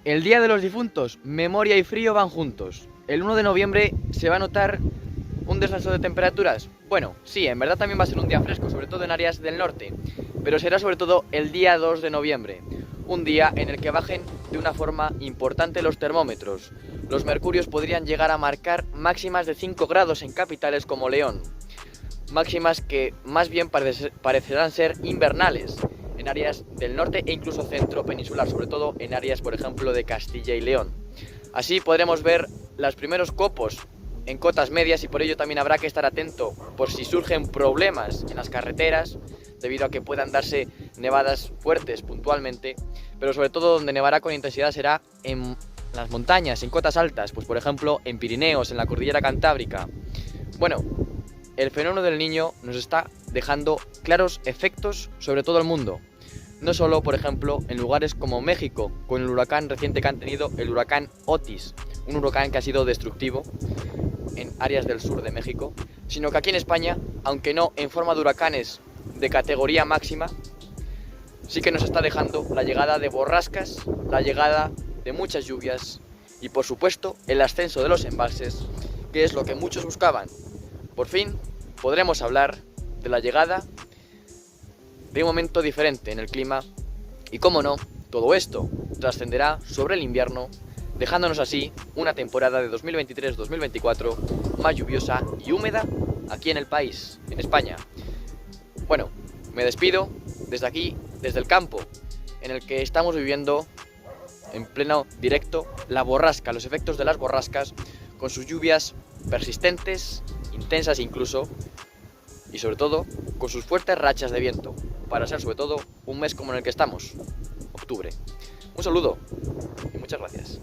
El Día de los Difuntos, memoria y frío van juntos. El 1 de noviembre se va a notar un descenso de temperaturas. Bueno, sí, en verdad también va a ser un día fresco, sobre todo en áreas del norte, pero será sobre todo el día 2 de noviembre, un día en el que bajen de una forma importante los termómetros. Los mercurios podrían llegar a marcar máximas de 5 grados en capitales como León, máximas que más bien parecerán ser invernales en áreas del norte e incluso centro peninsular, sobre todo en áreas, por ejemplo, de Castilla y León. Así podremos ver los primeros copos en cotas medias y por ello también habrá que estar atento por si surgen problemas en las carreteras debido a que puedan darse nevadas fuertes puntualmente, pero sobre todo donde nevará con intensidad será en las montañas, en cotas altas, pues por ejemplo en Pirineos, en la cordillera Cantábrica. Bueno, el fenómeno del Niño nos está dejando claros efectos sobre todo el mundo. No solo, por ejemplo, en lugares como México, con el huracán reciente que han tenido, el huracán Otis, un huracán que ha sido destructivo en áreas del sur de México, sino que aquí en España, aunque no en forma de huracanes de categoría máxima, sí que nos está dejando la llegada de borrascas, la llegada de muchas lluvias y, por supuesto, el ascenso de los embalses, que es lo que muchos buscaban. Por fin podremos hablar de la llegada de un momento diferente en el clima y, cómo no, todo esto trascenderá sobre el invierno, dejándonos así una temporada de 2023-2024 más lluviosa y húmeda aquí en el país, en España. Bueno, me despido desde aquí, desde el campo, en el que estamos viviendo en pleno directo la borrasca, los efectos de las borrascas, con sus lluvias persistentes, intensas incluso, y sobre todo con sus fuertes rachas de viento, para ser sobre todo un mes como en el que estamos, octubre. Un saludo y muchas gracias.